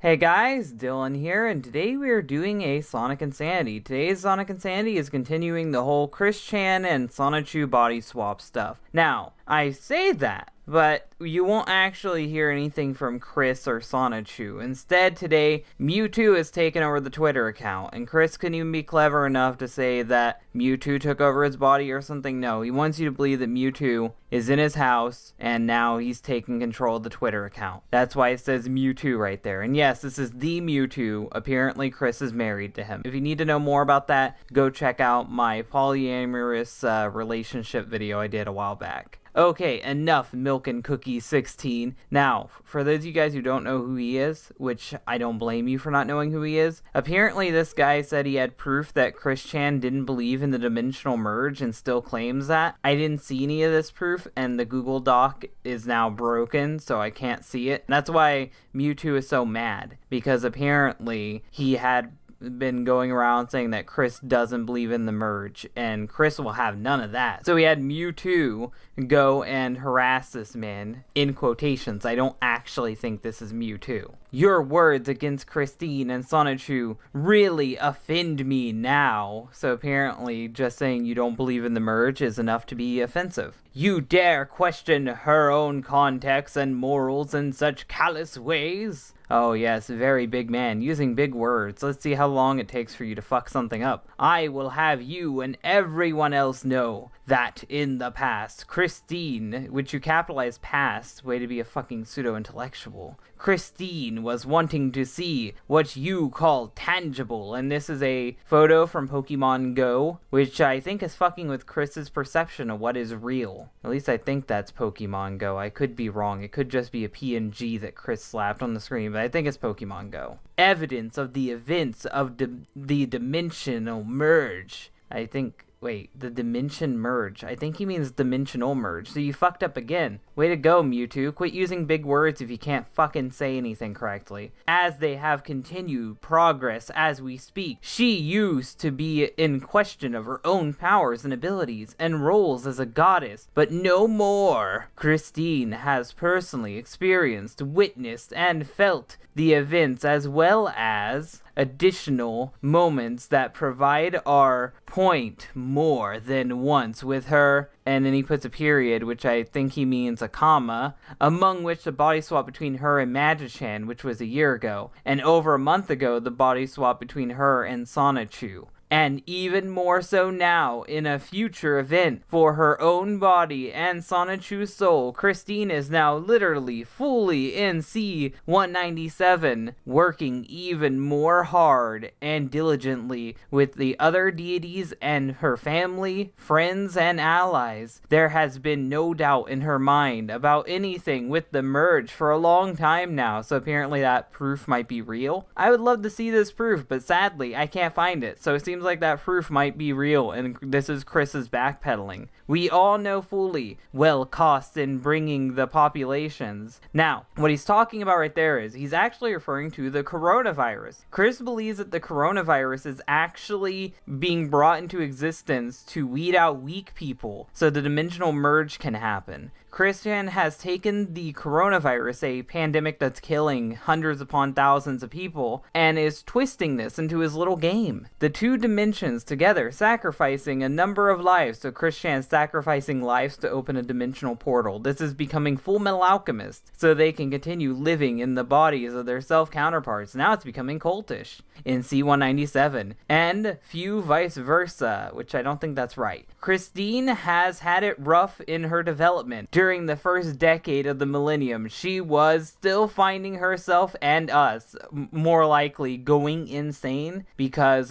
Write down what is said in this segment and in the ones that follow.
Hey guys, Dylan here, and today we are doing a Sonic Insanity. Today's Sonic Insanity is continuing the whole Chris Chan and Sonichu body swap stuff. Now, I say that, but you won't actually hear anything from Chris or Sonichu. Instead, today, Mewtwo has taken over the Twitter account, and Chris couldn't even be clever enough to say that Mewtwo took over his body or something. No, he wants you to believe that Mewtwo is in his house, and now he's taking control of the Twitter account. That's why it says Mewtwo right there. And yes, this is the Mewtwo. Apparently, Chris is married to him. If you need to know more about that, go check out my polyamorous relationship video I did a while back. Okay, enough Milk and Cookie 16. Now, for those of you guys who don't know who he is, which I don't blame you for not knowing who he is, apparently this guy said he had proof that Chris Chan didn't believe in the dimensional merge and still claims that. I didn't see any of this proof, and the Google Doc is now broken, so I can't see it. That's why Mewtwo is so mad, because apparently he had been going around saying that Chris doesn't believe in the merge, and Chris will have none of that. So he had Mewtwo go and harass this man, in quotations. I don't actually think this is Mewtwo. Your words against Christine and Sonichu really offend me now. So apparently just saying you don't believe in the merge is enough to be offensive. You dare question her own context and morals in such callous ways? Oh yes, very big man, using big words. Let's see how long it takes for you to fuck something up. I will have you and everyone else know that in the past, Christine, which you capitalize past, way to be a fucking pseudo-intellectual, Christine was wanting to see what you call tangible, and this is a photo from Pokemon Go, which I think is fucking with Chris's perception of what is real. At least I think that's Pokemon Go. I could be wrong. It could just be a PNG that Chris slapped on the screen, but I think it's Pokemon Go. Evidence of the events of the dimensional merge. I think... Wait, the dimension merge. I think he means dimensional merge. So you fucked up again. Way to go, Mewtwo. Quit using big words if you can't fucking say anything correctly. As they have continued progress as we speak, she used to be in question of her own powers and abilities and roles as a goddess, but no more. Christine has personally experienced, witnessed, and felt the events as well as additional moments that provide our point more than once with her, and then he puts a period, which I think he means a comma, among which the body swap between her and Magichan, which was a year ago, and over a month ago the body swap between her and Sonichu. And even more so now, in a future event, for her own body and Sonichu's soul, Christine is now literally fully in C-197, working even more hard and diligently with the other deities and her family, friends, and allies. There has been no doubt in her mind about anything with the merge for a long time now, so apparently that proof might be real. I would love to see this proof, but sadly, I can't find it, so it seems like that proof might be real, and this is Chris's backpedaling. We all know fully well costs in bringing the populations. Now, what he's talking about right there is he's actually referring to the coronavirus. Chris believes that the coronavirus is actually being brought into existence to weed out weak people so the dimensional merge can happen. Christian has taken the coronavirus, a pandemic that's killing hundreds upon thousands of people, and is twisting this into his little game. The two dimensions together sacrificing a number of lives, so Christian's sacrificing lives to open a dimensional portal. This is becoming Full Metal Alchemist, so they can continue living in the bodies of their self-counterparts. Now it's becoming cultish in C-197, and few vice versa, which I don't think that's right. Christine has had it rough in her development. During the first decade of the millennium, she was still finding herself and us, more likely, going insane because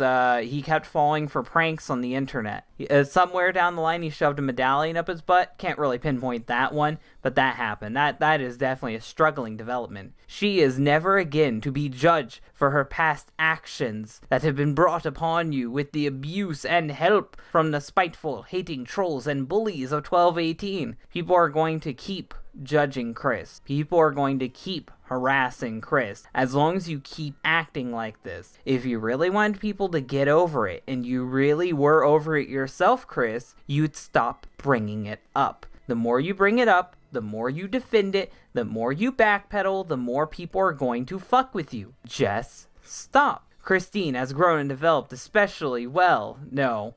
he kept falling for pranks on the internet. Somewhere down the line, he shoved a medallion up his butt. Can't really pinpoint that one, but that happened. That is definitely a struggling development. She is never again to be judged for her past actions that have been brought upon you with the abuse and help from the spiteful, hating trolls and bullies of 1218. People are going to keep judging Chris. People are going to keep harassing Chris as long as you keep acting like this. If you really want people to get over it, and you really were over it yourself, Chris, you'd stop bringing it up. The more you bring it up, the more you defend it, the more you backpedal, the more people are going to fuck with you. Just stop. Christine has grown and developed especially well. No,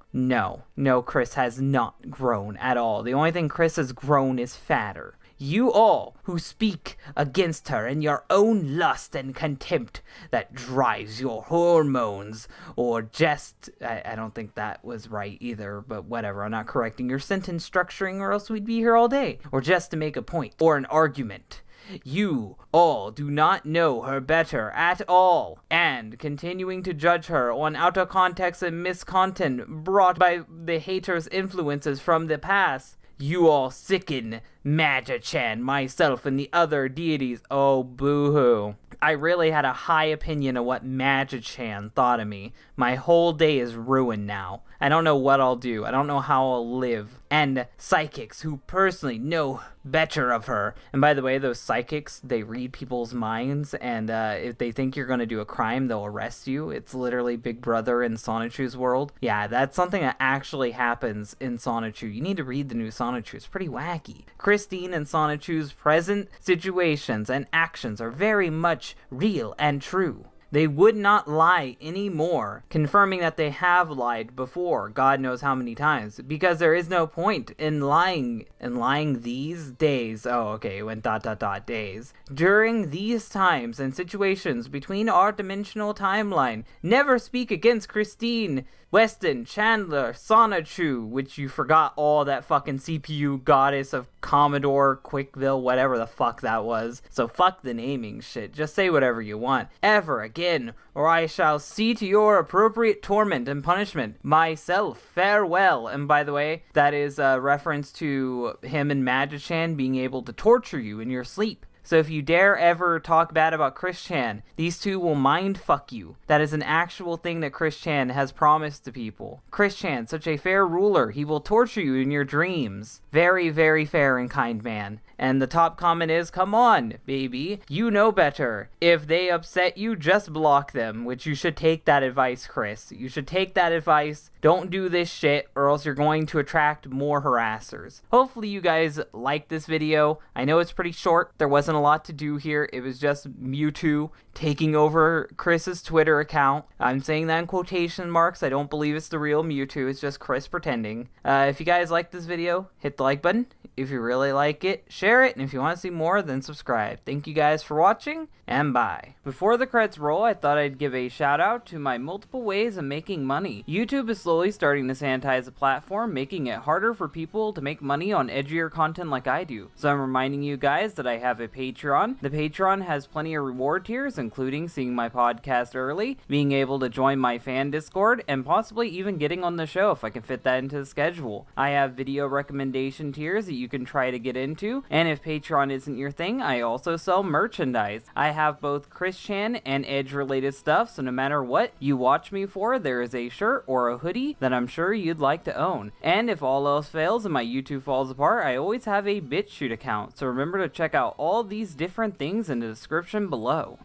Chris has not grown at all. The only thing Chris has grown is fatter. You all who speak against her in your own lust and contempt that drives your hormones, or just, I don't think that was right either, but whatever, I'm not correcting your sentence structuring or else we'd be here all day, or just to make a point, or an argument. You all do not know her better at all, and continuing to judge her on out of context and miscontent brought by the haters' influences from the past. You all sicken Maja-chan, myself, and the other deities. Oh, boo-hoo. I really had a high opinion of what Maja-chan thought of me. My whole day is ruined now. I don't know what I'll do. I don't know how I'll live. And psychics who personally know better of her. And by the way, those psychics, they read people's minds, and if they think you're going to do a crime, they'll arrest you. It's literally Big Brother in Sonichu's world. Yeah, that's something that actually happens in Sonichu. You need to read the new Sonichu. It's pretty wacky. Christine and Sonichu's present situations and actions are very much real and true. They would not lie anymore, confirming that they have lied before, God knows how many times, because there is no point in lying these days. Oh, okay, it went ... days. During these times and situations between our dimensional timeline, never speak against Christine, Weston, Chandler, Sonichu, which you forgot all that fucking CPU goddess of Commodore, Quickville, whatever the fuck that was. So fuck the naming shit. Just say whatever you want. Ever again, or I shall see to your appropriate torment and punishment. Myself, farewell. And by the way, that is a reference to him and Maja-chan being able to torture you in your sleep. So if you dare ever talk bad about Chris Chan, these two will mind fuck you. That is an actual thing that Chris Chan has promised to people. Chris Chan, such a fair ruler, he will torture you in your dreams. Very, very fair and kind man. And the top comment is, come on, baby, you know better. If they upset you, just block them, which you should take that advice, Chris. You should take that advice. Don't do this shit, or else you're going to attract more harassers. Hopefully you guys like this video. I know it's pretty short. There wasn't a lot to do here. It was just Mewtwo taking over Chris's Twitter account. I'm saying that in quotation marks. I don't believe it's the real Mewtwo. It's just Chris pretending. If you guys like this video, hit the like button. If you really like it, share it. And if you want to see more, then subscribe. Thank you guys for watching, and bye. Before the credits roll, I thought I'd give a shout out to my multiple ways of making money. YouTube is slowly starting to sanitize the platform, making it harder for people to make money on edgier content like I do. So I'm reminding you guys that I have a Patreon. The Patreon has plenty of reward tiers, including seeing my podcast early, being able to join my fan Discord, and possibly even getting on the show if I can fit that into the schedule. I have video recommendation tiers that you can try to get into, and if Patreon isn't your thing, I also sell merchandise. I have both Chris Chan and Edge related stuff, so no matter what you watch me for, there is a shirt or a hoodie that I'm sure you'd like to own. And if all else fails and my YouTube falls apart, I always have a BitChute account, so remember to check out all these different things in the description below.